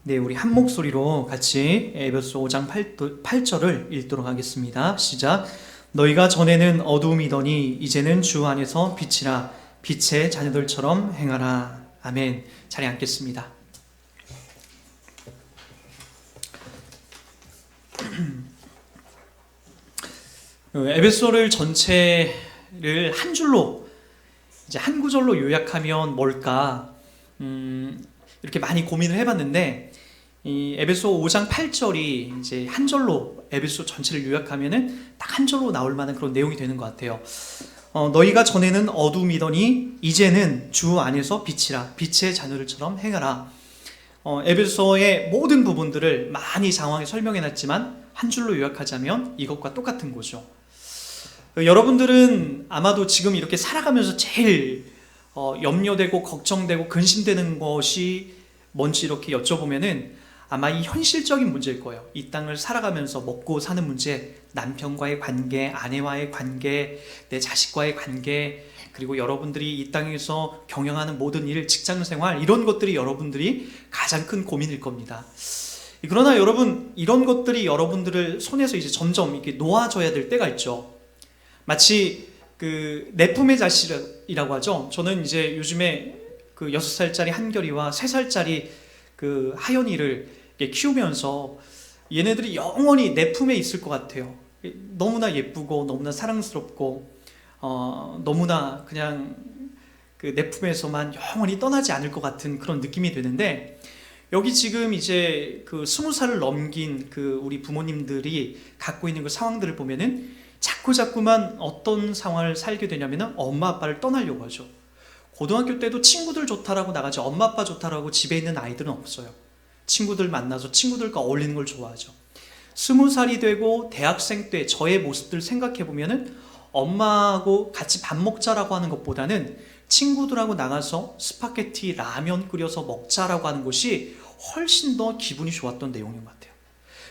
네, 우리 한 목소리로 같이 에베소 5장 8절을 읽도록 하겠습니다. 시작. 너희가 전에는 어두움이더니 이제는 주 안에서 빛이라. 빛의 자녀들처럼 행하라. 아멘. 자리에 앉겠습니다. 에베소를 전체를 한 줄로, 이제 한 구절로 요약하면 뭘까? 이렇게 많이 고민을 해봤는데, 이 에베소 5장 8절이 이제 한 절로 에베소 전체를 요약하면은 딱 한 절로 나올 만한 그런 내용이 되는 것 같아요. 너희가 전에는 어둠이더니 이제는 주 안에서 빛이라. 빛의 자녀들처럼 행하라. 에베소의 모든 부분들을 많이 장황히 설명해놨지만 한 줄로 요약하자면 이것과 똑같은 거죠. 여러분들은 아마도 지금 이렇게 살아가면서 제일 염려되고 걱정되고 근심되는 것이 뭔지 이렇게 여쭤보면은 아마 이 현실적인 문제일 거예요. 이 땅을 살아가면서 먹고 사는 문제, 남편과의 관계, 아내와의 관계, 내 자식과의 관계, 그리고 여러분들이 이 땅에서 경영하는 모든 일, 직장 생활, 이런 것들이 여러분들이 가장 큰 고민일 겁니다. 그러나 여러분, 이런 것들이 여러분들을 손에서 이제 점점 이렇게 놓아져야 될 때가 있죠. 마치 내 품의 자식이라고 하죠. 저는 이제 요즘에 6살짜리 한결이와 3살짜리 하연이를 키우면서 얘네들이 영원히 내 품에 있을 것 같아요. 너무나 예쁘고 너무나 사랑스럽고 너무나 그냥 내 품에서만 영원히 떠나지 않을 것 같은 그런 느낌이 드는데, 여기 지금 이제 20살을 넘긴 우리 부모님들이 갖고 있는 그 상황들을 보면은 자꾸만 어떤 상황을 살게 되냐면은 엄마 아빠를 떠나려고 하죠. 고등학교 때도 친구들 좋다라고 나가지 엄마 아빠 좋다라고 집에 있는 아이들은 없어요. 친구들 만나서 친구들과 어울리는 걸 좋아하죠. 20살이 되고 대학생 때 저의 모습들 생각해보면은 엄마하고 같이 밥 먹자라고 하는 것보다는 친구들하고 나가서 스파게티 라면 끓여서 먹자라고 하는 것이 훨씬 더 기분이 좋았던 내용인 것 같아요.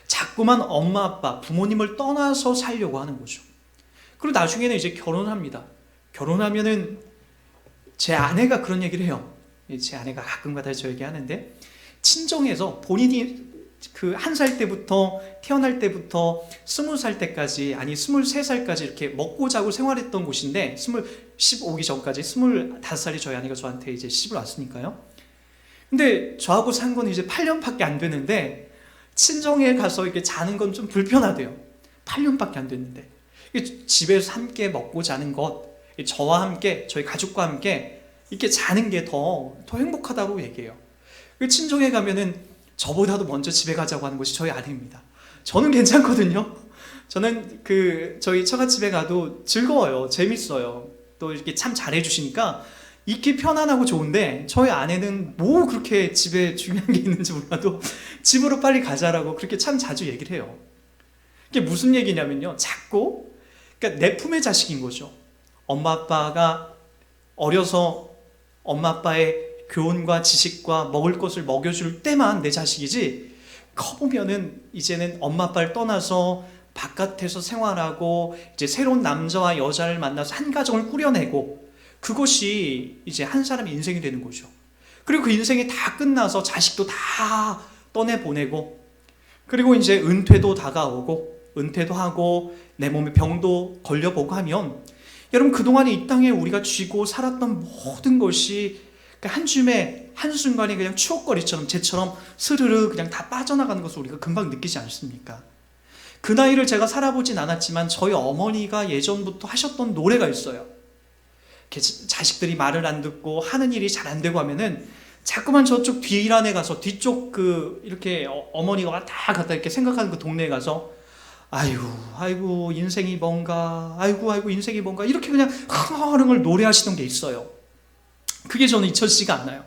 자꾸만 엄마 아빠 부모님을 떠나서 살려고 하는 거죠. 그리고 나중에는 이제 결혼합니다. 결혼하면은 제 아내가 그런 얘기를 해요. 제 아내가 가끔가다 저에게 하는데, 친정에서 본인이 1살 때부터, 태어날 때부터 20살 때까지, 아니 23살까지 이렇게 먹고 자고 생활했던 곳인데, 10 오기 전까지 25살이 저희 아내가 저한테 이제 10을 왔으니까요. 근데 저하고 산 건 이제 8년밖에 안 되는데, 친정에 가서 이렇게 자는 건 좀 불편하대요. 8년밖에 안 됐는데. 집에서 함께 먹고 자는 것, 저와 함께, 저희 가족과 함께 이렇게 자는 게 더 행복하다고 얘기해요. 친정에 가면은 저보다도 먼저 집에 가자고 하는 것이 저희 아내입니다. 저는 괜찮거든요. 저는 저희 처갓집에 가도 즐거워요. 재밌어요. 또 이렇게 참 잘해주시니까 있기 편안하고 좋은데, 저희 아내는 뭐 그렇게 집에 중요한 게 있는지 몰라도 집으로 빨리 가자라고 그렇게 참 자주 얘기를 해요. 이게 무슨 얘기냐면요, 그러니까 내 품의 자식인 거죠. 엄마 아빠가 어려서 엄마 아빠의 교훈과 지식과 먹을 것을 먹여줄 때만 내 자식이지, 커보면은 이제는 엄마 아빠를 떠나서 바깥에서 생활하고 이제 새로운 남자와 여자를 만나서 한 가정을 꾸려내고, 그것이 이제 한 사람의 인생이 되는 거죠. 그리고 그 인생이 다 끝나서 자식도 다 떠내보내고, 그리고 이제 은퇴도 다가오고, 은퇴도 하고 내 몸에 병도 걸려보고 하면, 여러분, 그동안에 이 땅에 우리가 쥐고 살았던 모든 것이 한 줌에 한순간에 그냥 추억거리처럼, 쟤처럼 스르르 그냥 다 빠져나가는 것을 우리가 금방 느끼지 않습니까? 그 나이를 제가 살아보진 않았지만 저희 어머니가 예전부터 하셨던 노래가 있어요. 자식들이 말을 안 듣고 하는 일이 잘 안 되고 하면은 자꾸만 저쪽 뒤란에 가서, 뒤쪽 이렇게 어머니가 왔다 갔다 이렇게 생각하는 그 동네에 가서 아이고 인생이 뭔가, 아이고 인생이 뭔가, 이렇게 그냥 흥얼흥얼 노래하시던 게 있어요. 그게 저는 잊혀지지가 않아요.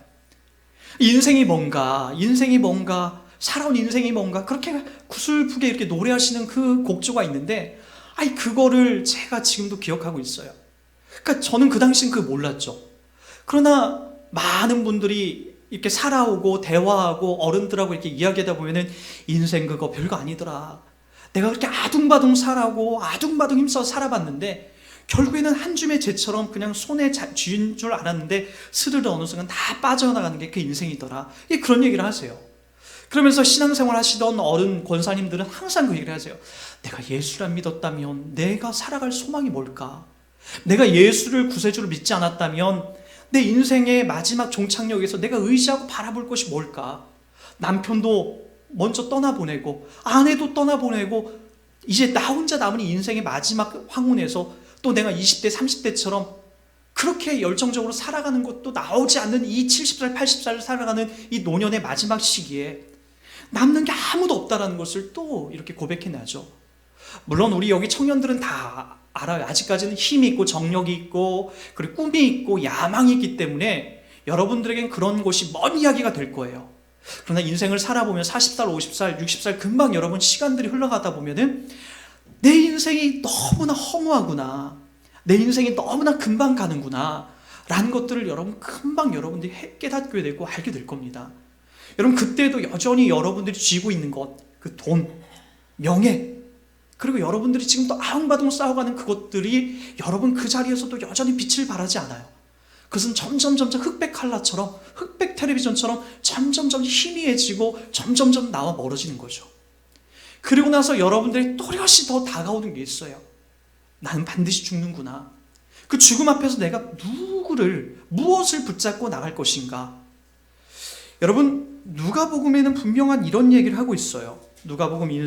인생이 뭔가, 살아온 인생이 뭔가, 그렇게 구슬프게 이렇게 노래하시는 그 곡조가 있는데, 그거를 제가 지금도 기억하고 있어요. 그러니까 저는 그 당시엔 그거 몰랐죠. 그러나 많은 분들이 이렇게 살아오고 대화하고 어른들하고 이렇게 이야기하다 보면은, 인생 그거 별거 아니더라. 내가 그렇게 아둥바둥 아둥바둥 힘써 살아봤는데 결국에는 한 줌의 재처럼 그냥 손에 쥐인 줄 알았는데 스르르 어느 순간 다 빠져나가는 게 그 인생이더라. 그런 얘기를 하세요. 그러면서 신앙생활 하시던 어른 권사님들은 항상 그 얘기를 하세요. 내가 예수를 안 믿었다면 내가 살아갈 소망이 뭘까? 내가 예수를 구세주를 믿지 않았다면 내 인생의 마지막 종착역에서 내가 의지하고 바라볼 것이 뭘까? 남편도 먼저 떠나보내고 아내도 떠나보내고 이제 나 혼자 남은 인생의 마지막 황혼에서 또 내가 20대 30대처럼 그렇게 열정적으로 살아가는 것도 나오지 않는 이 70살 80살을 살아가는 이 노년의 마지막 시기에 남는 게 아무도 없다는 것을 또 이렇게 고백해내죠. 물론 우리 여기 청년들은 다 알아요. 아직까지는 힘이 있고 정력이 있고 그리고 꿈이 있고 야망이 있기 때문에 여러분들에겐 그런 것이 먼 이야기가 될 거예요. 그러나 인생을 살아보면 40살, 50살, 60살 금방 여러분 시간들이 흘러가다 보면은 내 인생이 너무나 허무하구나, 내 인생이 너무나 금방 가는구나 라는 것들을 여러분 금방 여러분들이 깨닫게 되고 알게 될 겁니다. 여러분 그때도 여전히 여러분들이 쥐고 있는 것, 그 돈, 명예, 그리고 여러분들이 지금 또 아웅바둥 싸워가는 그것들이 여러분 그 자리에서도 여전히 빛을 발하지 않아요. 그것은 점점 흑백 칼라처럼, 흑백 텔레비전처럼 점점 희미해지고 점점 나와 멀어지는 거죠. 그리고 나서 여러분들이 또렷이 더 다가오는 게 있어요. 나는 반드시 죽는구나. 그 죽음 앞에서 내가 무엇을 붙잡고 나갈 것인가. 여러분 누가복음에는 분명한 이런 얘기를 하고 있어요. 누가복음 이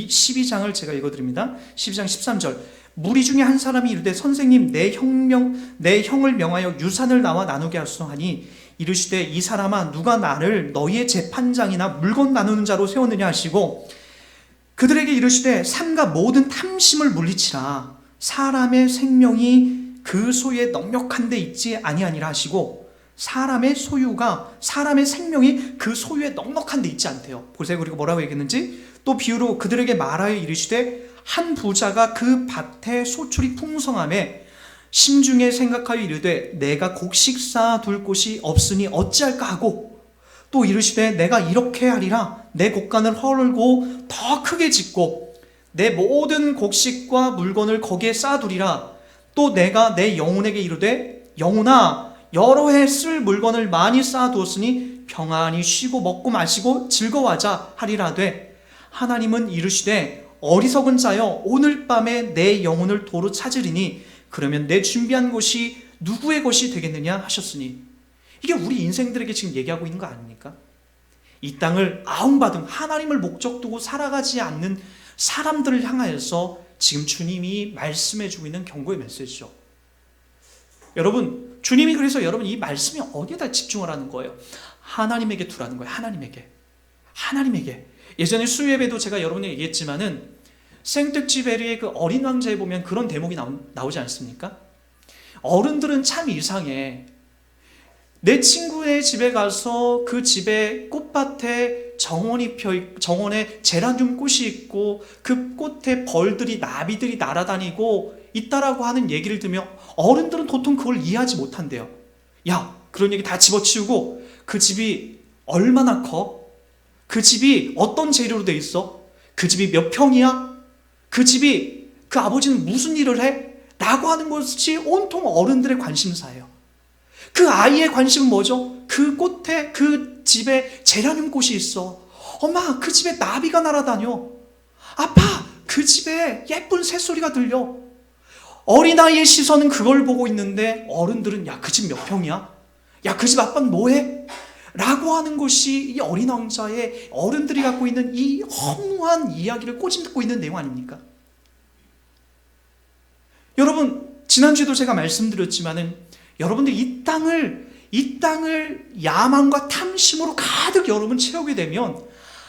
12장을 제가 읽어드립니다. 12장 13절. 무리 중에 한 사람이 이르되 선생님 내 형을 명하여 유산을 나와 나누게 하소하니 이르시되 이 사람아 누가 나를 너희의 재판장이나 물건 나누는 자로 세웠느냐 하시고 그들에게 이르시되 삼가 모든 탐심을 물리치라. 사람의 생명이 그 소유에 넉넉한 데 있지 아니하니라 하시고 사람의 생명이 그 소유에 넉넉한 데 있지 않대요. 보세요. 그리고 뭐라고 얘기했는지 또 비유로 그들에게 말하여 이르시되 한 부자가 그 밭에 소출이 풍성함에 심중에 생각하여 이르되 내가 곡식 쌓아둘 곳이 없으니 어찌할까 하고 또 이르시되 내가 이렇게 하리라. 내 곡간을 헐고 더 크게 짓고 내 모든 곡식과 물건을 거기에 쌓아두리라. 또 내가 내 영혼에게 이르되 영혼아 여러 해 쓸 물건을 많이 쌓아두었으니 평안히 쉬고 먹고 마시고 즐거워하자 하리라되 하나님은 이르시되 어리석은 자여 오늘 밤에 내 영혼을 도로 찾으리니 그러면 내 준비한 것이 누구의 것이 되겠느냐 하셨으니 이게 우리 인생들에게 지금 얘기하고 있는 거 아닙니까? 이 땅을 아웅바둥 하나님을 목적 두고 살아가지 않는 사람들을 향하여서 지금 주님이 말씀해주고 있는 경고의 메시지죠. 여러분 주님이 그래서 여러분 이 말씀이 어디에다 집중을 하는 거예요? 하나님에게 두라는 거예요. 하나님에게. 예전에 수요예배도 제가 여러분에게 얘기했지만은 생텍쥐베리의 그 어린 왕자에 보면 그런 대목이 나오지 않습니까? 어른들은 참 이상해. 내 친구의 집에 가서 그 집에 꽃밭에 정원에 제라늄 꽃이 있고 그 꽃에 벌들이 나비들이 날아다니고 있다라고 하는 얘기를 들으면 어른들은 도통 그걸 이해하지 못한대요. 야, 그런 얘기 다 집어치우고 그 집이 얼마나 커? 그 집이 어떤 재료로 돼 있어? 그 집이 몇 평이야? 그 아버지는 무슨 일을 해? 라고 하는 것이 온통 어른들의 관심사예요. 그 아이의 관심은 뭐죠? 그 꽃에, 그 집에 제라늄 꽃이 있어. 엄마, 그 집에 나비가 날아다녀. 아빠, 그 집에 예쁜 새소리가 들려. 어린아이의 시선은 그걸 보고 있는데 어른들은 야, 그 집 몇 평이야? 야, 그 집 아빠는 뭐해? 라고 하는 것이 이 어린 왕자의 어른들이 갖고 있는 이 허무한 이야기를 꼬집 듣고 있는 내용 아닙니까? 여러분 지난주에도 제가 말씀드렸지만은 여러분들 이 땅을 야망과 탐심으로 가득 여러분 채우게 되면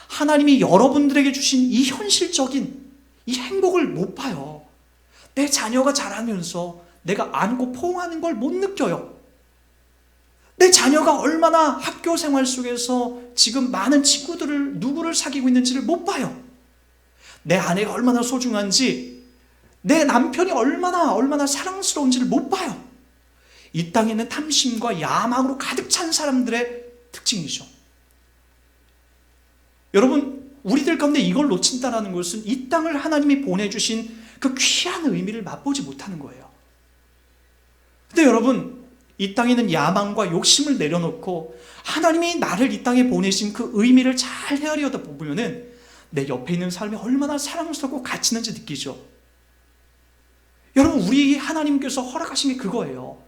하나님이 여러분들에게 주신 이 현실적인 이 행복을 못 봐요. 내 자녀가 자라면서 내가 안고 포옹하는 걸 못 느껴요. 내 자녀가 얼마나 학교 생활 속에서 지금 많은 누구를 사귀고 있는지를 못 봐요. 내 아내가 얼마나 소중한지, 내 남편이 얼마나 사랑스러운지를 못 봐요. 이 땅에 있는 탐심과 야망으로 가득 찬 사람들의 특징이죠. 여러분, 우리들 가운데 이걸 놓친다는 것은 이 땅을 하나님이 보내주신 그 귀한 의미를 맛보지 못하는 거예요. 근데 여러분, 이 땅에 있는 야망과 욕심을 내려놓고 하나님이 나를 이 땅에 보내신 그 의미를 잘 헤아려다 보면은 내 옆에 있는 사람이 얼마나 사랑스럽고 가치 있는지 느끼죠. 여러분, 우리 하나님께서 허락하신 게 그거예요.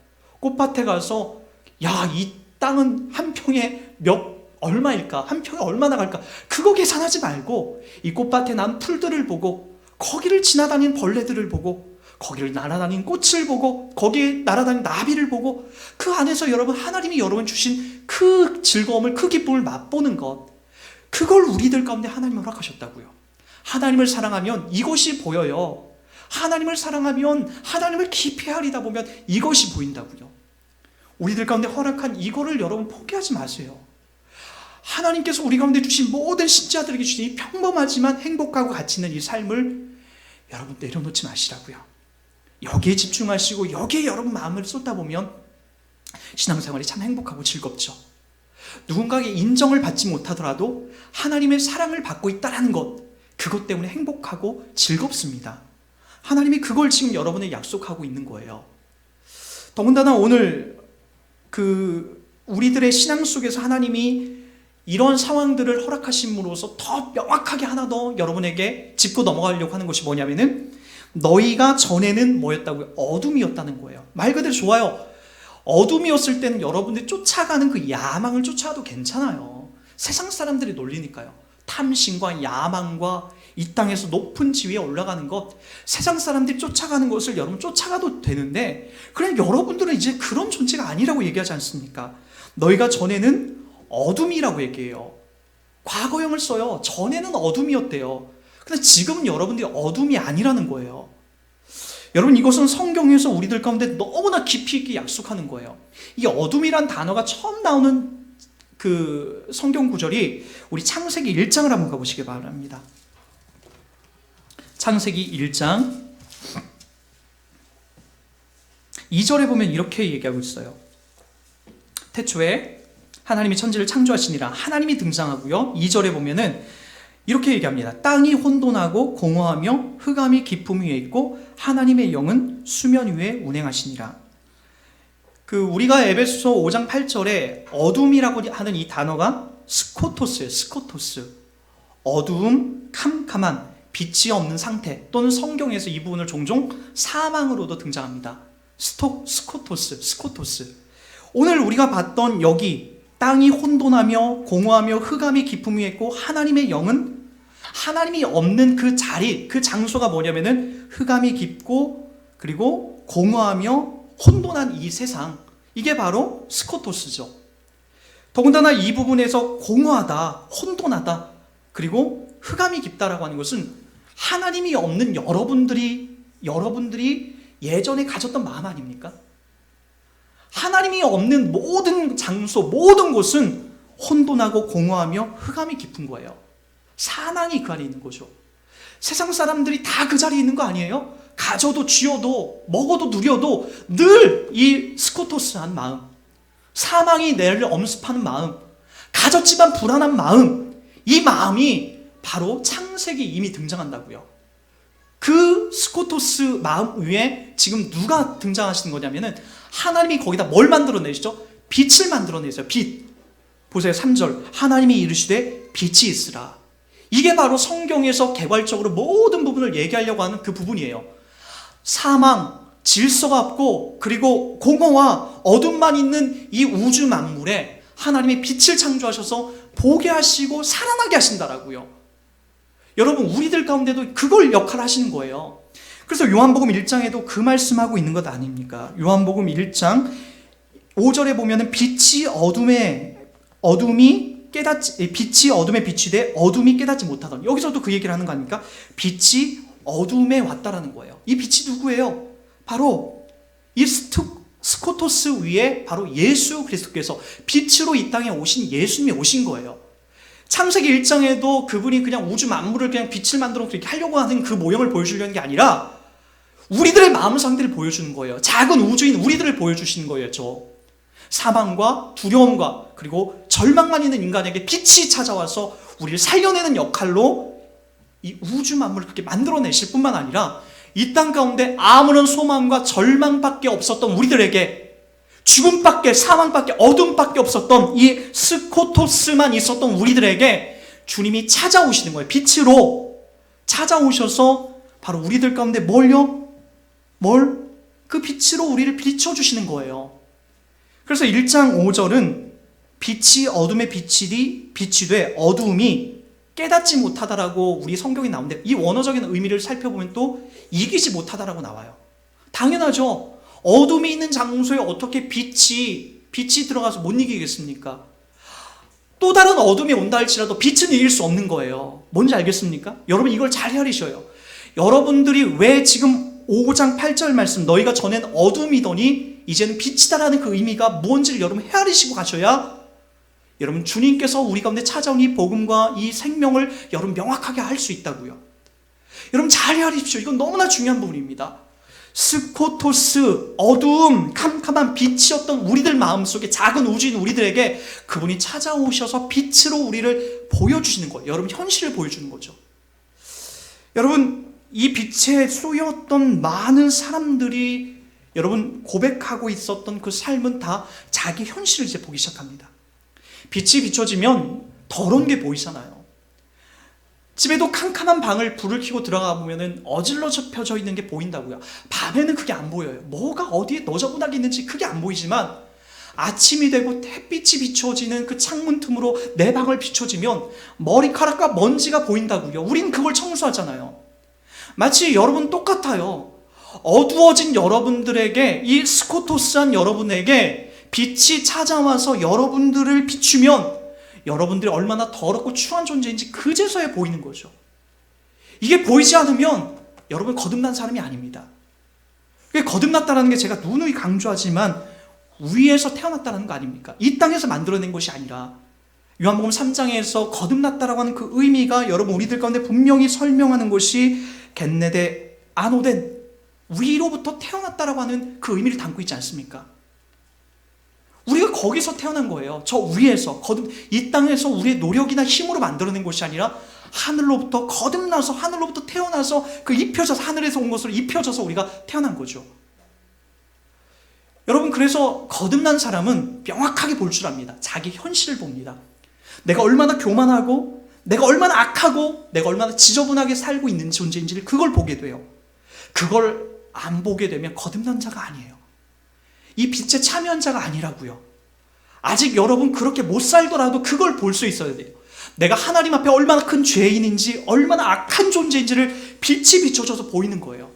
꽃밭에 가서 이 땅은 한 평에 얼마일까? 한 평에 얼마나 갈까? 그거 계산하지 말고 이 꽃밭에 난 풀들을 보고 거기를 지나다니는 벌레들을 보고 거기를 날아다니는 꽃을 보고 거기에 날아다니는 나비를 보고 그 안에서 여러분 하나님이 여러분 주신 그 즐거움을, 그 기쁨을 맛보는 것, 그걸 우리들 가운데 하나님이 허락하셨다고요. 하나님을 사랑하면 이것이 보여요. 하나님을 사랑하면 하나님을 깊이 헤아리다 보면 이것이 보인다고요. 우리들 가운데 허락한 이거를 여러분 포기하지 마세요. 하나님께서 우리 가운데 주신 모든 신자들에게 주신 이 평범하지만 행복하고 가치 있는 이 삶을 여러분 내려놓지 마시라고요. 여기에 집중하시고 여기에 여러분 마음을 쏟아보면 신앙생활이 참 행복하고 즐겁죠. 누군가에게 인정을 받지 못하더라도 하나님의 사랑을 받고 있다는 것, 그것 때문에 행복하고 즐겁습니다. 하나님이 그걸 지금 여러분에게 약속하고 있는 거예요. 더군다나 오늘 우리들의 신앙 속에서 하나님이 이런 상황들을 허락하심으로써 더 명확하게 하나 더 여러분에게 짚고 넘어가려고 하는 것이 뭐냐면은 너희가 전에는 뭐였다고요? 어둠이었다는 거예요. 말 그대로 좋아요. 어둠이었을 때는 여러분들이 쫓아가는 그 야망을 쫓아도 괜찮아요. 세상 사람들이 놀리니까요. 탐심과 야망과 이 땅에서 높은 지위에 올라가는 것, 세상 사람들이 쫓아가는 것을 여러분 쫓아가도 되는데, 그냥 여러분들은 이제 그런 존재가 아니라고 얘기하지 않습니까? 너희가 전에는 어둠이라고 얘기해요. 과거형을 써요. 전에는 어둠이었대요. 근데 지금은 여러분들이 어둠이 아니라는 거예요. 여러분, 이것은 성경에서 우리들 가운데 너무나 깊이 있게 약속하는 거예요. 이 어둠이란 단어가 처음 나오는 그 성경 구절이 우리 창세기 1장을 한번 가보시기 바랍니다. 창세기 1장 2절에 보면 이렇게 얘기하고 있어요. 태초에 하나님이 천지를 창조하시니라. 하나님이 등장하고요. 2절에 보면은 이렇게 얘기합니다. 땅이 혼돈하고 공허하며 흑암이 깊음 위에 있고 하나님의 영은 수면 위에 운행하시니라. 우리가 에베소서 5장 8절에 어둠이라고 하는 이 단어가 스코토스예요. 스코토스. 어두움, 캄캄한, 빛이 없는 상태, 또는 성경에서 이 부분을 종종 사망으로도 등장합니다. 스코토스. 오늘 우리가 봤던 여기 땅이 혼돈하며 공허하며 흑암이 깊음 위에 있고 하나님의 영은, 하나님이 없는 그 자리, 그 장소가 뭐냐면은 흑암이 깊고 그리고 공허하며 혼돈한 이 세상, 이게 바로 스코토스죠. 더군다나 이 부분에서 공허하다, 혼돈하다, 그리고 흑암이 깊다라고 하는 것은 하나님이 없는 여러분들이 예전에 가졌던 마음 아닙니까? 하나님이 없는 모든 장소, 모든 곳은 혼돈하고 공허하며 흑암이 깊은 거예요. 사망이 그 안에 있는 거죠. 세상 사람들이 다 그 자리에 있는 거 아니에요? 가져도 쥐어도 먹어도 누려도 늘 이 스코토스한 마음, 사망이 내를 엄습하는 마음, 가졌지만 불안한 마음, 이 마음이 바로 창세기 이미 등장한다고요. 그 스코토스 마음 위에 지금 누가 등장하시는 거냐면은 하나님이 거기다 뭘 만들어내시죠? 빛을 만들어내세요. 빛. 보세요. 3절. 하나님이 이르시되 빛이 있으라. 이게 바로 성경에서 개괄적으로 모든 부분을 얘기하려고 하는 그 부분이에요. 사망, 질서가 없고 그리고 공허와 어둠만 있는 이 우주 만물에 하나님이 빛을 창조하셔서 보게 하시고 살아나게 하신다라고요. 여러분, 우리들 가운데도 그걸 역할을 하시는 거예요. 그래서 요한복음 1장에도 그 말씀하고 있는 것 아닙니까? 요한복음 1장 5절에 보면은 빛이 어둠에 비치되 어둠이 깨닫지 못하던, 여기서도 그 얘기를 하는 거 아닙니까? 빛이 어둠에 왔다라는 거예요. 이 빛이 누구예요? 바로 이 스코토스 위에 바로 예수 그리스도께서 빛으로 이 땅에 오신 예수님이 오신 거예요. 창세기 1장에도 그분이 그냥 우주 만물을 그냥 빛을 만들어 그렇게 하려고 하는 그 모형을 보여주려는 게 아니라 우리들의 마음 상태를 보여주는 거예요. 작은 우주인 우리들을 보여주시는 거예요. 사망과 두려움과 그리고 절망만 있는 인간에게 빛이 찾아와서 우리를 살려내는 역할로 이 우주 만물을 그렇게 만들어내실 뿐만 아니라 이 땅 가운데 아무런 소망과 절망밖에 없었던 우리들에게 죽음밖에, 사망밖에, 어둠밖에 없었던 이 스코토스만 있었던 우리들에게 주님이 찾아오시는 거예요. 빛으로 찾아오셔서 바로 우리들 가운데 그 빛으로 우리를 비춰주시는 거예요. 그래서 1장 5절은 빛이 어둠에 빛이 돼 어두움이 깨닫지 못하다라고 우리 성경에 나오는데, 이 원어적인 의미를 살펴보면 또 이기지 못하다라고 나와요. 당연하죠. 어둠이 있는 장소에 어떻게 빛이 들어가서 못 이기겠습니까? 또 다른 어둠이 온다 할지라도 빛은 이길 수 없는 거예요. 뭔지 알겠습니까? 여러분 이걸 잘 헤아리셔요. 여러분들이 왜 지금 5장 8절 말씀 너희가 전엔 어둠이더니 이제는 빛이다라는 그 의미가 뭔지를 여러분 헤아리시고 가셔야 여러분 주님께서 우리 가운데 찾아온 이 복음과 이 생명을 여러분 명확하게 할 수 있다고요. 여러분 잘 헤아리십시오. 이건 너무나 중요한 부분입니다. 스코토스, 어두움, 캄캄한 빛이었던 우리들 마음속에 작은 우주인 우리들에게 그분이 찾아오셔서 빛으로 우리를 보여주시는 거예요. 여러분 현실을 보여주는 거죠. 여러분 이 빛에 쏘였던 많은 사람들이 여러분 고백하고 있었던 그 삶은 다 자기 현실을 이제 보기 시작합니다. 빛이 비춰지면 더러운 게 보이잖아요. 집에도 캄캄한 방을 불을 켜고 들어가 보면은 어질러져 있는 게 보인다고요. 밤에는 그게 안 보여요. 뭐가 어디에 너저분하게 있는지 그게 안 보이지만 아침이 되고 햇빛이 비춰지는 그 창문 틈으로 내 방을 비춰지면 머리카락과 먼지가 보인다고요. 우린 그걸 청소하잖아요. 마치 여러분 똑같아요. 어두워진 여러분들에게, 이 스코토스한 여러분에게 빛이 찾아와서 여러분들을 비추면 여러분들이 얼마나 더럽고 추한 존재인지 그제서야 보이는 거죠. 이게 보이지 않으면 여러분 거듭난 사람이 아닙니다. 거듭났다는 게 제가 누누이 강조하지만 위에서 태어났다는 거 아닙니까? 이 땅에서 만들어낸 것이 아니라 요한복음 3장에서 거듭났다라고 하는 그 의미가 여러분 우리들 가운데 분명히 설명하는 것이 겟네데 아노덴, 위로부터 태어났다라고 하는 그 의미를 담고 있지 않습니까? 우리가 거기서 태어난 거예요. 저 위에서 이 땅에서 우리의 노력이나 힘으로 만들어낸 것이 아니라 하늘로부터 거듭나서, 하늘로부터 태어나서 그 입혀져서, 하늘에서 온 것으로 입혀져서 우리가 태어난 거죠. 여러분 그래서 거듭난 사람은 명확하게 볼 줄 압니다. 자기 현실을 봅니다. 내가 얼마나 교만하고 내가 얼마나 악하고 내가 얼마나 지저분하게 살고 있는 존재인지를 그걸 보게 돼요. 그걸 안 보게 되면 거듭난 자가 아니에요. 이 빛에 참여한 자가 아니라고요. 아직 여러분 그렇게 못 살더라도 그걸 볼 수 있어야 돼요. 내가 하나님 앞에 얼마나 큰 죄인인지, 얼마나 악한 존재인지를 빛이 비춰져서 보이는 거예요.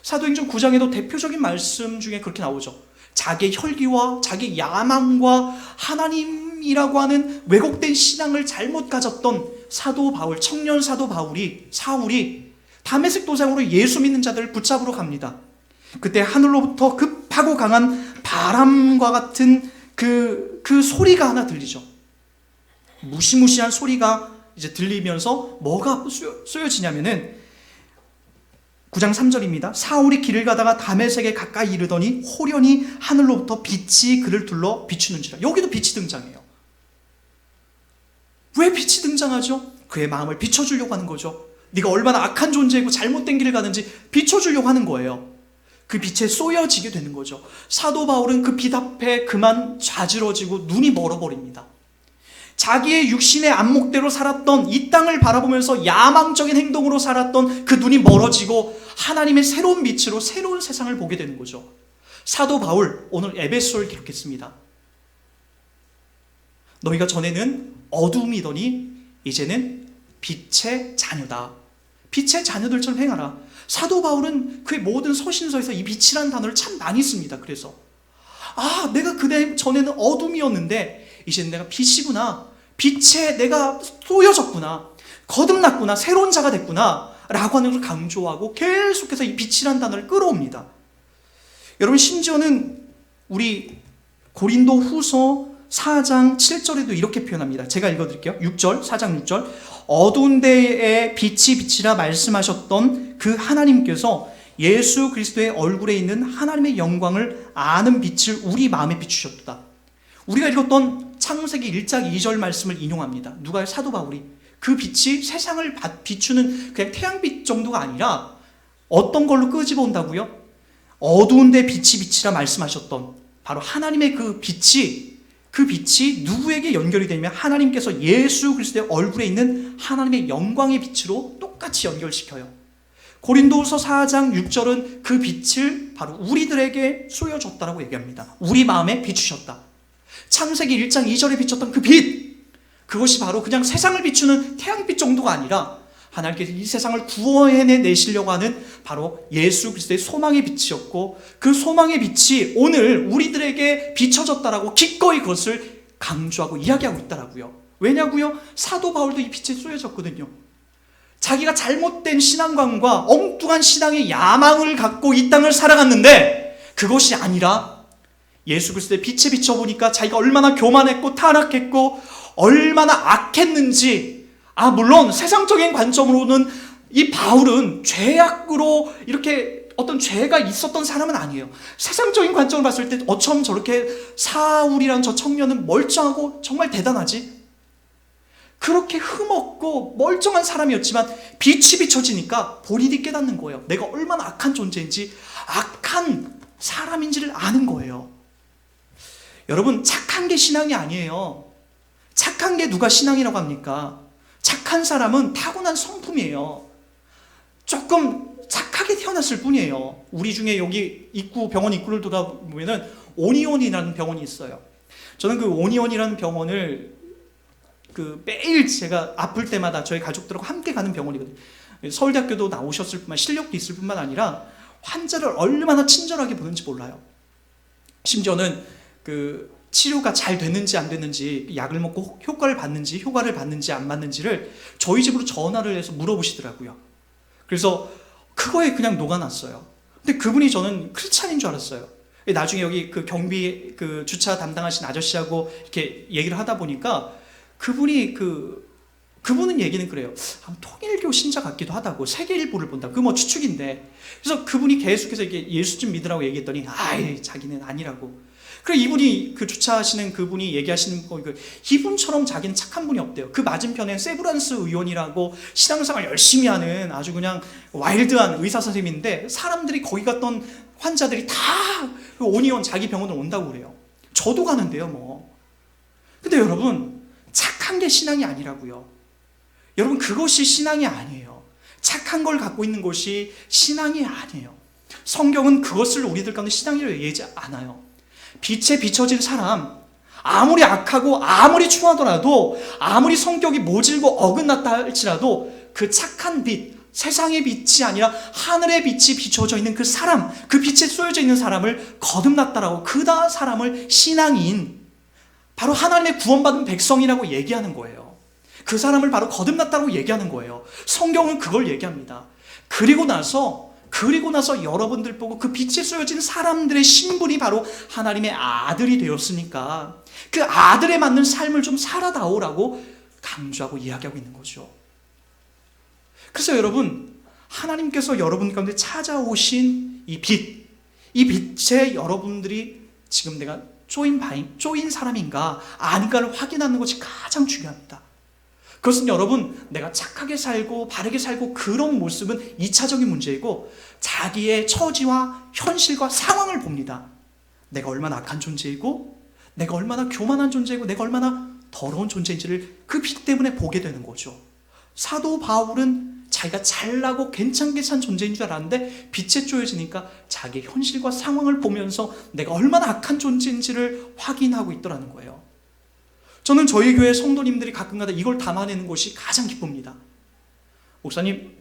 사도행전 9장에도 대표적인 말씀 중에 그렇게 나오죠. 자기 혈기와 자기 야망과 하나님이라고 하는 왜곡된 신앙을 잘못 가졌던 사도 바울, 청년 사도 사울이 다메섹 도상으로 예수 믿는 자들을 붙잡으러 갑니다. 그때 하늘로부터 급하고 강한 바람과 같은 그 소리가 하나 들리죠. 무시무시한 소리가 이제 들리면서 뭐가 쏘여지냐면은 9장 3절입니다. 사울이 길을 가다가 다메섹에 가까이 이르더니 호련히 하늘로부터 빛이 그를 둘러 비추는지라. 여기도 빛이 등장해요. 왜 빛이 등장하죠? 그의 마음을 비춰주려고 하는 거죠. 네가 얼마나 악한 존재이고 잘못된 길을 가는지 비춰주려고 하는 거예요. 그 빛에 쏘여지게 되는 거죠. 사도 바울은 그 빛 앞에 그만 좌지러지고 눈이 멀어버립니다. 자기의 육신의 안목대로 살았던, 이 땅을 바라보면서 야망적인 행동으로 살았던 그 눈이 멀어지고 하나님의 새로운 빛으로 새로운 세상을 보게 되는 거죠. 사도 바울 오늘 에베소를 기록했습니다. 너희가 전에는 어둠이더니 이제는 빛의 자녀다. 빛의 자녀들처럼 행하라. 사도 바울은 그의 모든 서신서에서 이 빛이라는 단어를 참 많이 씁니다. 그래서 내가 그때 전에는 어둠이었는데 이제는 내가 빛이구나. 빛에 내가 쏘여졌구나. 거듭났구나. 새로운 자가 됐구나. 라고 하는 것을 강조하고 계속해서 이 빛이라는 단어를 끌어옵니다. 여러분 심지어는 우리 고린도 후서 4장 7절에도 이렇게 표현합니다. 제가 읽어드릴게요. 6절, 4장 6절. 어두운 데에 빛이 빛이라 말씀하셨던 그 하나님께서 예수 그리스도의 얼굴에 있는 하나님의 영광을 아는 빛을 우리 마음에 비추셨도다. 우리가 읽었던 창세기 1장 2절 말씀을 인용합니다. 누가요? 사도 바울이. 그 빛이 세상을 비추는 그냥 태양빛 정도가 아니라 어떤 걸로 끄집어 온다고요? 어두운 데 빛이 빛이라 말씀하셨던 바로 하나님의 그 빛이 누구에게 연결이 되냐면 하나님께서 예수 그리스도의 얼굴에 있는 하나님의 영광의 빛으로 똑같이 연결시켜요. 고린도후서 4장 6절은 그 빛을 바로 우리들에게 쏘여줬다라고 얘기합니다. 우리 마음에 비추셨다. 창세기 1장 2절에 비쳤던 그 빛, 그것이 바로 그냥 세상을 비추는 태양빛 정도가 아니라 하나님께서 이 세상을 구원해내시려고 하는 바로 예수 그리스도의 소망의 빛이었고, 그 소망의 빛이 오늘 우리들에게 비춰졌다라고 기꺼이 그것을 강조하고 이야기하고 있다라고요. 왜냐고요? 사도 바울도 이 빛에 쏘여졌거든요. 자기가 잘못된 신앙관과 엉뚱한 신앙의 야망을 갖고 이 땅을 살아갔는데, 그것이 아니라 예수 그리스도의 빛에 비춰보니까 자기가 얼마나 교만했고 타락했고 얼마나 악했는지, 물론 세상적인 관점으로는 이 바울은 죄악으로 이렇게 어떤 죄가 있었던 사람은 아니에요. 세상적인 관점을 봤을 때 어쩜 저렇게 사울이란 저 청년은 멀쩡하고 정말 대단하지? 그렇게 흠없고 멀쩡한 사람이었지만 빛이 비춰지니까 본인이 깨닫는 거예요. 내가 얼마나 악한 존재인지, 악한 사람인지를 아는 거예요. 여러분, 착한 게 신앙이 아니에요. 착한 게 누가 신앙이라고 합니까? 착한 사람은 타고난 성품이에요. 조금 착하게 태어났을 뿐이에요. 우리 중에 여기 병원 입구를 돌아보면은 오니온이라는 병원이 있어요. 저는 그 오니온이라는 병원을 매일 제가 아플 때마다 저희 가족들하고 함께 가는 병원이거든요. 서울대학교도 나오셨을 뿐만, 실력도 있을 뿐만 아니라 환자를 얼마나 친절하게 보는지 몰라요. 심지어는 치료가 잘 됐는지 안 됐는지, 약을 먹고 효과를 받는지 안 받는지를 저희 집으로 전화를 해서 물어보시더라고요. 그래서 그거에 그냥 녹아났어요. 근데 그분이 저는 크리스찬인 줄 알았어요. 나중에 여기 경비 주차 담당하신 아저씨하고 이렇게 얘기를 하다 보니까 그분은 얘기는 그래요. 통일교 신자 같기도 하다고, 세계일보를 본다. 추측인데. 그래서 그분이 계속해서 이게 예수 좀 믿으라고 얘기했더니, 자기는 아니라고. 그래, 이분이 주차하시는 그분이 얘기하시는 거, 이분처럼 자기는 착한 분이 없대요. 그 맞은편에 세브란스 의원이라고 신앙생활 열심히 하는 아주 그냥 와일드한 의사 선생님인데, 사람들이 거기 갔던 환자들이 다 오니온 자기 병원을 온다고 그래요. 저도 가는데요, 근데 여러분, 착한 게 신앙이 아니라고요. 여러분, 그것이 신앙이 아니에요. 착한 걸 갖고 있는 것이 신앙이 아니에요. 성경은 그것을 우리들 가운데 신앙이라고 얘기하지 않아요. 빛에 비춰진 사람, 아무리 악하고 아무리 추하더라도, 아무리 성격이 모질고 어긋났다 할지라도 그 착한 빛, 세상의 빛이 아니라 하늘의 빛이 비춰져 있는 그 사람, 그 빛에 쏘여져 있는 사람을 거듭났다라고, 그 사람을 신앙인, 바로 하나님의 구원받은 백성이라고 얘기하는 거예요. 그 사람을 바로 거듭났다고 얘기하는 거예요. 성경은 그걸 얘기합니다. 그리고 나서 여러분들 보고 그 빛에 쏘여진 사람들의 신분이 바로 하나님의 아들이 되었으니까 그 아들에 맞는 삶을 좀 살아다오라고 강조하고 이야기하고 있는 거죠. 그래서 여러분, 하나님께서 여러분 가운데 찾아오신 이 빛에 여러분들이 지금 내가 쪼인 사람인가 아닌가를 확인하는 것이 가장 중요합니다. 그것은 여러분, 내가 착하게 살고 바르게 살고 그런 모습은 2차적인 문제이고, 자기의 처지와 현실과 상황을 봅니다. 내가 얼마나 악한 존재이고, 내가 얼마나 교만한 존재이고, 내가 얼마나 더러운 존재인지를 그 빛 때문에 보게 되는 거죠. 사도 바울은 자기가 잘나고 괜찮게 산 존재인 줄 알았는데 빛에 쪼여지니까 자기의 현실과 상황을 보면서 내가 얼마나 악한 존재인지를 확인하고 있더라는 거예요. 저는 저희 교회 성도님들이 가끔가다 이걸 담아내는 것이 가장 기쁩니다. 목사님,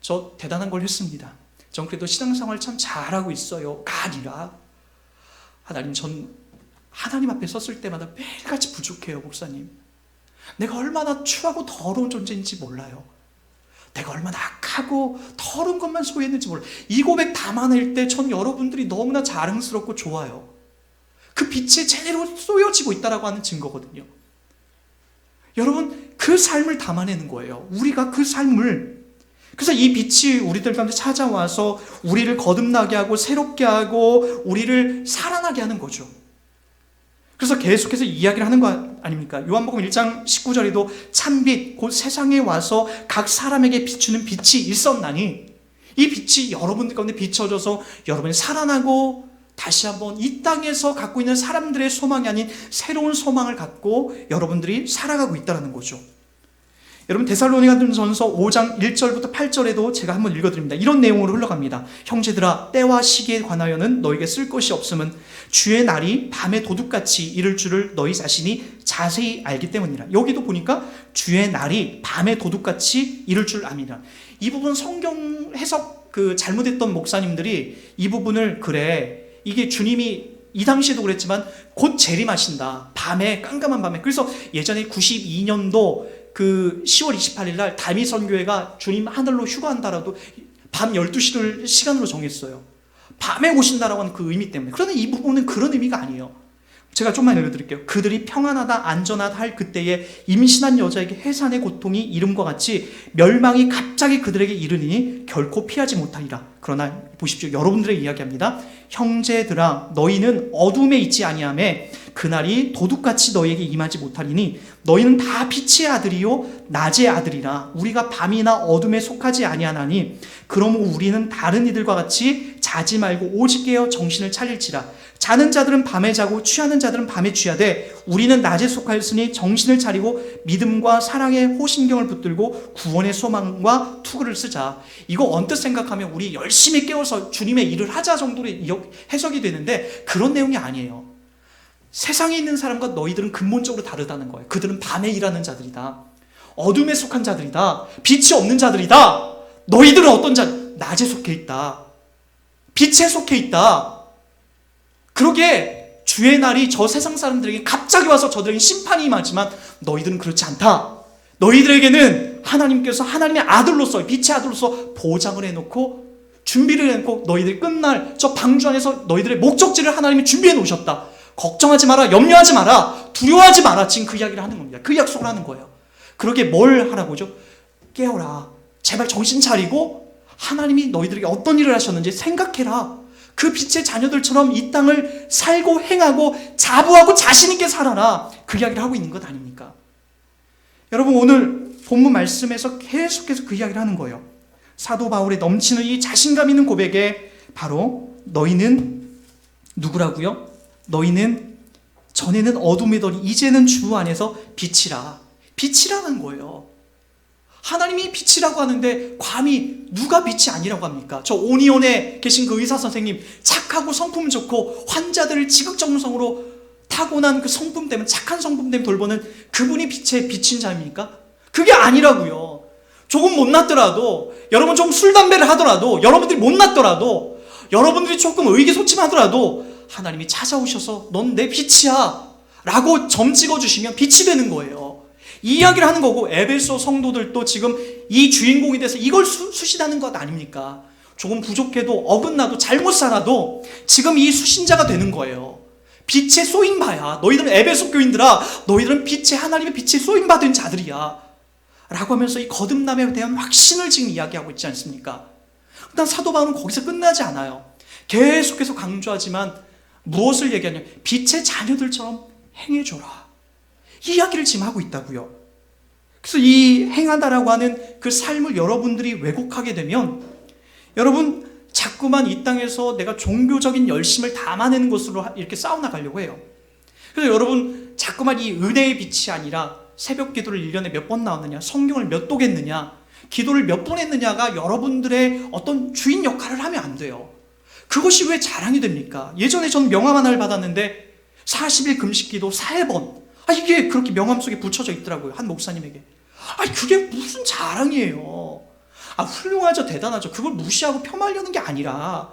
저 대단한 걸 했습니다. 전 그래도 신앙생활 참 잘하고 있어요가 아니라, 하나님, 전 하나님 앞에 섰을 때마다 매일같이 부족해요. 목사님, 내가 얼마나 추하고 더러운 존재인지 몰라요. 내가 얼마나 악하고 더러운 것만 소유했는지 몰라요. 이 고백 담아낼 때 전 여러분들이 너무나 자랑스럽고 좋아요. 그 빛에 제대로 쏘여지고 있다고 하는 증거거든요. 여러분, 그 삶을 담아내는 거예요. 우리가 그 삶을. 그래서 이 빛이 우리들 가운데 찾아와서 우리를 거듭나게 하고 새롭게 하고 우리를 살아나게 하는 거죠. 그래서 계속해서 이야기를 하는 거 아닙니까? 요한복음 1장 19절에도 참빛 곧 세상에 와서 각 사람에게 비추는 빛이 있었나니, 이 빛이 여러분들 가운데 비춰져서 여러분이 살아나고 다시 한번 이 땅에서 갖고 있는 사람들의 소망이 아닌 새로운 소망을 갖고 여러분들이 살아가고 있다는 거죠. 여러분 데살로니가전서 5장 1절부터 8절에도 제가 한번 읽어드립니다. 이런 내용으로 흘러갑니다. 형제들아, 때와 시기에 관하여는 너에게 쓸 것이 없음은 주의 날이 밤에 도둑같이 이를 줄을 너희 자신이 자세히 알기 때문이라. 여기도 보니까 주의 날이 밤에 도둑같이 이를 줄 압니다. 이 부분 성경 해석 잘못했던 목사님들이 이 부분을 그래, 이게 주님이 이 당시에도 그랬지만 곧 재림하신다, 밤에, 깜깜한 밤에. 그래서 예전에 92년도 10월 28일 날 다미 선교회가 주님 하늘로 휴가한다라도 밤 12시를 시간으로 정했어요. 밤에 오신다라고 하는 그 의미 때문에. 그러나 이 부분은 그런 의미가 아니에요. 제가 좀만 읽어드릴게요. 그들이 평안하다 안전하다 할 그때에 임신한 여자에게 해산의 고통이 이름과 같이 멸망이 갑자기 그들에게 이르니 결코 피하지 못하리라. 그러나 보십시오, 여러분들의 이야기합니다. 형제들아, 너희는 어둠에 있지 아니하매 그날이 도둑같이 너희에게 임하지 못하리니 너희는 다 빛의 아들이요 낮의 아들이라. 우리가 밤이나 어둠에 속하지 아니하나니 그러므로 우리는 다른 이들과 같이 자지 말고 오직 깨어 정신을 차릴지라. 자는 자들은 밤에 자고 취하는 자들은 밤에 취하되 우리는 낮에 속하였으니 정신을 차리고 믿음과 사랑의 호신경을 붙들고 구원의 소망과 투구를 쓰자. 이거 언뜻 생각하면 우리 열심히 깨워서 주님의 일을 하자 정도로 해석이 되는데 그런 내용이 아니에요. 세상에 있는 사람과 너희들은 근본적으로 다르다는 거예요. 그들은 밤에 일하는 자들이다, 어둠에 속한 자들이다, 빛이 없는 자들이다. 너희들은 어떤 자? 낮에 속해 있다, 빛에 속해 있다. 그러게 주의 날이 저 세상 사람들에게 갑자기 와서 저들에게 심판이 임하지만 너희들은 그렇지 않다. 너희들에게는 하나님께서 하나님의 아들로서, 빛의 아들로서 보장을 해놓고 준비를 해놓고 너희들이 끝날 저 방주 안에서 너희들의 목적지를 하나님이 준비해 놓으셨다. 걱정하지 마라, 염려하지 마라, 두려워하지 마라. 지금 그 이야기를 하는 겁니다. 그 약속을 하는 거예요. 그러게 뭘 하라고죠? 깨어라. 제발 정신 차리고 하나님이 너희들에게 어떤 일을 하셨는지 생각해라. 그 빛의 자녀들처럼 이 땅을 살고 행하고 자부하고 자신 있게 살아라. 그 이야기를 하고 있는 것 아닙니까? 여러분, 오늘 본문 말씀에서 계속해서 그 이야기를 하는 거예요. 사도 바울의 넘치는 이 자신감 있는 고백에 바로 너희는 누구라고요? 너희는 전에는 어둠이더니 이제는 주 안에서 빛이라. 빛이라는 거예요. 하나님이 빛이라고 하는데 감히 누가 빛이 아니라고 합니까? 저 오니온에 계신 그 의사 선생님, 착하고 성품 좋고 환자들을 지극정성으로 타고난 그 성품 때문에, 착한 성품 때문에 돌보는 그분이 빛의 빛인 자입니까? 그게 아니라고요. 조금 못났더라도, 여러분 조금 술 담배를 하더라도, 여러분들이 못났더라도, 여러분들이 조금 의기소침하더라도 하나님이 찾아오셔서 넌 내 빛이야 라고 점 찍어주시면 빛이 되는 거예요. 이 이야기를 하는 거고, 에베소 성도들도 지금 이 주인공이 돼서 이걸 수신하는 것 아닙니까? 조금 부족해도, 어긋나도, 잘못 살아도 지금 이 수신자가 되는 거예요. 빛에 쏘임바야. 너희들은 에베소 교인들아, 너희들은 하나님의 빛에 쏘임받은 자들이야 라고 하면서 이 거듭남에 대한 확신을 지금 이야기하고 있지 않습니까? 일단 사도 바울은 거기서 끝나지 않아요. 계속해서 강조하지만 무엇을 얘기하냐면 빛의 자녀들처럼 행해줘라. 이 이야기를 지금 하고 있다고요. 그래서 이 행하다라고 하는 그 삶을 여러분들이 왜곡하게 되면 여러분 자꾸만 이 땅에서 내가 종교적인 열심을 담아내는 것으로 이렇게 싸워나가려고 해요. 그래서 여러분 자꾸만 이 은혜의 빛이 아니라 새벽 기도를 1년에 몇 번 나왔느냐, 성경을 몇 독 했느냐, 기도를 몇 번 했느냐가 여러분들의 어떤 주인 역할을 하면 안 돼요. 그것이 왜 자랑이 됩니까? 예전에 저는 명함 하나를 받았는데 40일 금식 기도 4번. 이게 그렇게 명함 속에 붙여져 있더라고요. 한 목사님에게. 그게 무슨 자랑이에요. 훌륭하죠, 대단하죠. 그걸 무시하고 폄하하려는 게 아니라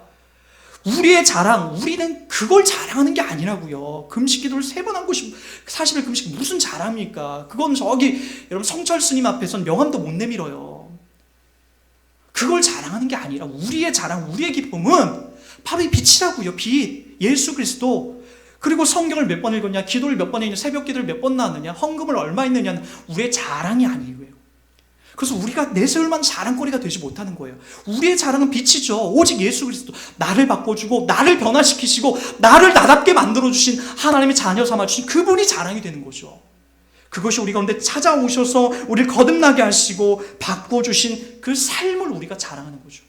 우리의 자랑, 우리는 그걸 자랑하는 게 아니라고요. 금식 기도를 3번 한 것이 40일 금식 무슨 자랑입니까? 그건 저기 여러분 성철 스님 앞에선 명함도 못 내밀어요. 그걸 자랑하는 게 아니라 우리의 자랑, 우리의 기쁨은 바로 이 빛이라고요. 빛, 예수 그리스도. 그리고 성경을 몇 번 읽었냐, 기도를 몇 번 했냐, 새벽 기도를 몇 번 나왔느냐, 헌금을 얼마 했느냐는 우리의 자랑이 아니고요. 그래서 우리가 내세울 만한 자랑거리가 되지 못하는 거예요. 우리의 자랑은 빛이죠. 오직 예수 그리스도. 나를 바꿔주고 나를 변화시키시고 나를 나답게 만들어주신 하나님의 자녀 삼아주신 그분이 자랑이 되는 거죠. 그것이 우리 가운데 찾아오셔서 우리를 거듭나게 하시고 바꿔주신 그 삶을 우리가 자랑하는 거죠.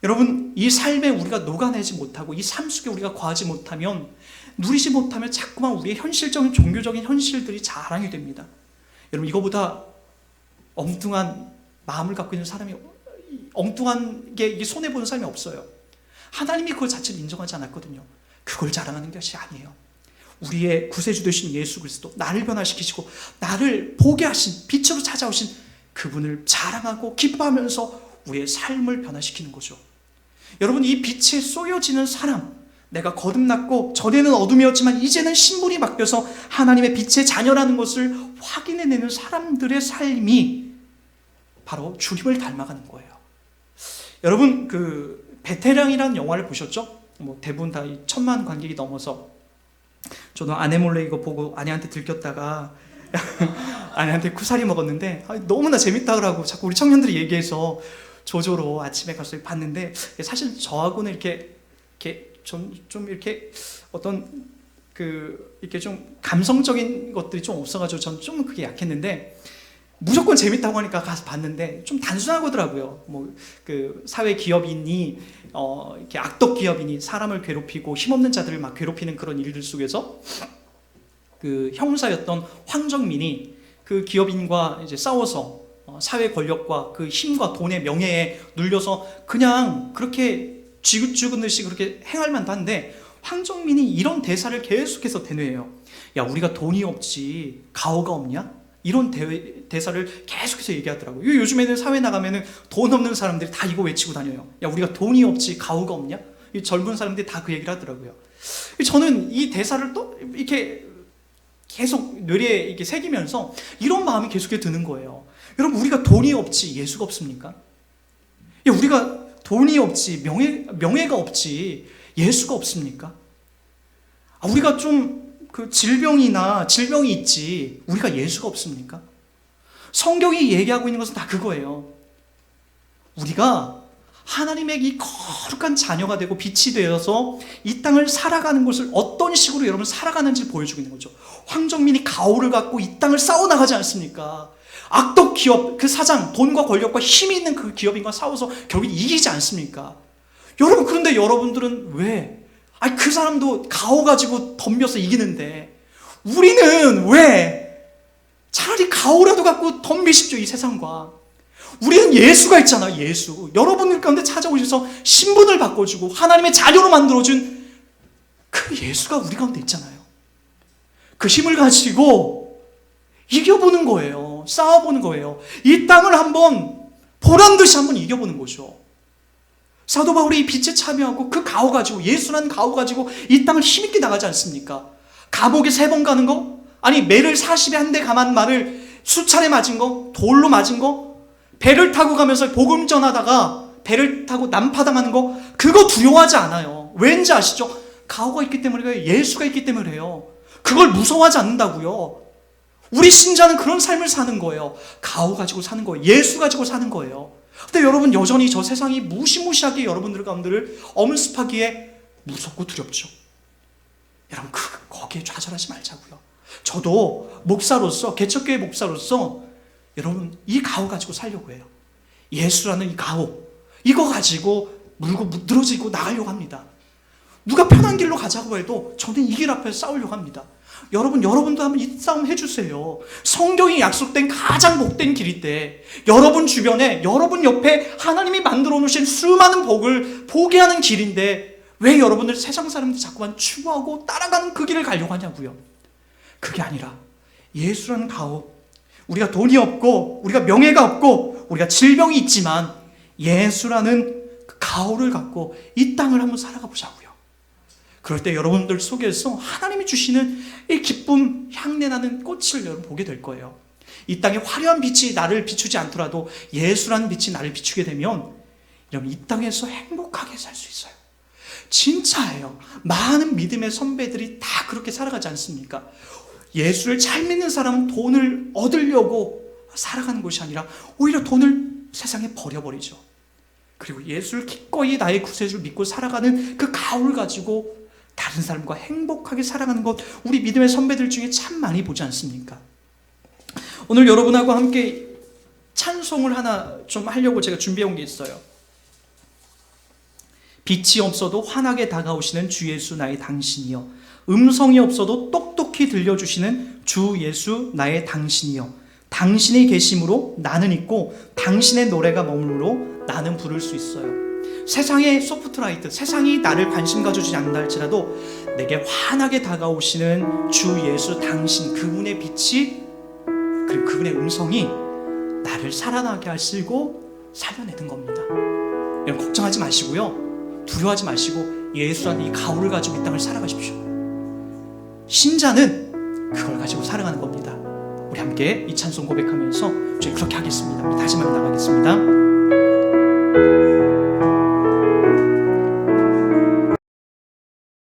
여러분, 이 삶에 우리가 녹아내지 못하고 이 삶 속에 우리가 거하지 못하면, 누리지 못하면 자꾸만 우리의 현실적인 종교적인 현실들이 자랑이 됩니다. 여러분, 이거보다 엉뚱한 마음을 갖고 있는 사람이, 엉뚱한 게 이게 손해보는 사람이 없어요. 하나님이 그걸 자체를 인정하지 않았거든요. 그걸 자랑하는 것이 아니에요. 우리의 구세주 되신 예수 그리스도, 나를 변화시키시고 나를 보게 하신, 빛으로 찾아오신 그분을 자랑하고 기뻐하면서 우리의 삶을 변화시키는 거죠. 여러분, 이 빛에 쏘여지는 사람, 내가 거듭났고 전에는 어둠이었지만 이제는 신분이 바뀌어서 하나님의 빛의 자녀라는 것을 확인해내는 사람들의 삶이 바로 주님을 닮아가는 거예요. 여러분, 그 베테랑이라는 영화를 보셨죠? 뭐 대부분 다 1,000만 관객이 넘어서, 저도 아내 몰래 이거 보고 아내한테 들켰다가 아내한테 쿠사리 먹었는데, 너무나 재밌다고 자꾸 우리 청년들이 얘기해서 조조로 아침에 가서 봤는데, 사실 저하고는 이렇게 좀 이렇게 어떤 이렇게 좀 감성적인 것들이 좀 없어가지고 전 좀 그게 약했는데, 무조건 재밌다고 하니까 가서 봤는데 좀 단순하더라고요. 뭐 사회 기업인이 이렇게 악덕 기업인이 사람을 괴롭히고 힘없는 자들을 막 괴롭히는 그런 일들 속에서 그 형사였던 황정민이 그 기업인과 이제 싸워서 사회 권력과 그 힘과 돈의 명예에 눌려서 그냥 그렇게 쥐긋쥐긋듯이 그렇게 행할 만도 한데, 황정민이 이런 대사를 계속해서 대뇌해요. 야, 우리가 돈이 없지 가오가 없냐? 이런 대사를 계속해서 얘기하더라고요. 요즘에는 사회 나가면은 돈 없는 사람들이 다 이거 외치고 다녀요. 야, 우리가 돈이 없지 가오가 없냐? 이 젊은 사람들이 다 그 얘기를 하더라고요. 저는 이 대사를 또 이렇게 계속 뇌리에 이렇게 새기면서 이런 마음이 계속 드는 거예요. 여러분, 우리가 돈이 없지 예수가 없습니까? 야, 우리가 돈이 없지 명예가 없지 예수가 없습니까? 우리가 좀 질병이 있지 우리가 예수가 없습니까? 성경이 얘기하고 있는 것은 다 그거예요. 우리가 하나님의 이 거룩한 자녀가 되고 빛이 되어서 이 땅을 살아가는 것을 어떤 식으로 여러분 살아가는지 보여주고 있는 거죠. 황정민이 가오를 갖고 이 땅을 싸워나가지 않습니까? 악덕 기업 그 사장, 돈과 권력과 힘이 있는 그 기업인과 싸워서 결국 이기지 않습니까? 여러분, 그런데 여러분들은 왜? 그 사람도 가오 가지고 덤벼서 이기는데 우리는 왜? 차라리 가오라도 갖고 덤비십시오, 이 세상과. 우리는 예수가 있잖아, 예수. 여러분들 가운데 찾아오셔서 신분을 바꿔주고 하나님의 자녀로 만들어준 그 예수가 우리 가운데 있잖아요. 그 힘을 가지고 이겨보는 거예요. 싸워보는 거예요. 이 땅을 한번 보란듯이 한번 이겨보는 거죠. 사도 바울이 이 빛에 참여하고 그 가오 가지고, 예수라는 가오 가지고 이 땅을 힘있게 나가지 않습니까? 감옥에 3번 가는 거? 아니, 매를 40에 한 대 감한 말을 수차례 맞은 거? 돌로 맞은 거? 배를 타고 가면서 복음 전하다가 배를 타고 난파당하는 거? 그거 두려워하지 않아요. 왠지 아시죠? 가오가 있기 때문에 그래요. 예수가 있기 때문에 그래요. 그걸 무서워하지 않는다고요. 우리 신자는 그런 삶을 사는 거예요. 가오 가지고 사는 거예요. 예수 가지고 사는 거예요. 근데 여러분, 여전히 저 세상이 무시무시하게 여러분들 가운데를 엄습하기에 무섭고 두렵죠. 여러분, 거기에 좌절하지 말자고요. 저도 목사로서, 개척교회 목사로서 여러분, 이 가오 가지고 살려고 해요. 예수라는 이 가오, 이거 가지고 물고 늘어지고 나가려고 합니다. 누가 편한 길로 가자고 해도 저는 이 길 앞에서 싸우려고 합니다. 여러분도 한번 이 싸움 해주세요. 성경이 약속된 가장 복된 길인데, 여러분 주변에, 여러분 옆에 하나님이 만들어 놓으신 수많은 복을 보게 하는 길인데, 왜 여러분들 세상 사람들 자꾸만 추구하고 따라가는 그 길을 가려고 하냐고요. 그게 아니라 예수라는 가오, 우리가 돈이 없고 우리가 명예가 없고 우리가 질병이 있지만 예수라는 그 가오를 갖고 이 땅을 한번 살아가 보자고요. 그럴 때 여러분들 속에서 하나님이 주시는 이 기쁨, 향내나는 꽃을 여러분 보게 될 거예요. 이 땅에 화려한 빛이 나를 비추지 않더라도 예수라는 빛이 나를 비추게 되면 여러분, 이 땅에서 행복하게 살 수 있어요. 진짜예요. 많은 믿음의 선배들이 다 그렇게 살아가지 않습니까? 예수를 잘 믿는 사람은 돈을 얻으려고 살아가는 것이 아니라 오히려 돈을 세상에 버려버리죠. 그리고 예수를 기꺼이 나의 구세주를 믿고 살아가는 그 가오를 가지고 다른 사람과 행복하게 살아가는 것, 우리 믿음의 선배들 중에 참 많이 보지 않습니까? 오늘 여러분하고 함께 찬송을 하나 좀 하려고 제가 준비해 온 게 있어요. 빛이 없어도 환하게 다가오시는 주 예수 나의 당신이여. 음성이 없어도 똑똑히 들려주시는 주 예수 나의 당신이여. 당신이 계심으로 나는 있고 당신의 노래가 머물므로 나는 부를 수 있어요. 세상의 소프트라이트, 세상이 나를 관심 가져주지 않는다 할지라도 내게 환하게 다가오시는 주 예수 당신, 그분의 빛이, 그리고 그분의 음성이 나를 살아나게 하시고 살려내는 겁니다. 여러분 걱정하지 마시고요, 두려워하지 마시고 예수 안에 이 가오를 가지고 이 땅을 살아가십시오. 신자는 그걸 가지고 살아가는 겁니다. 우리 함께 이 찬송 고백하면서 저희 그렇게 하겠습니다. 우리 다시 한번 나가겠습니다.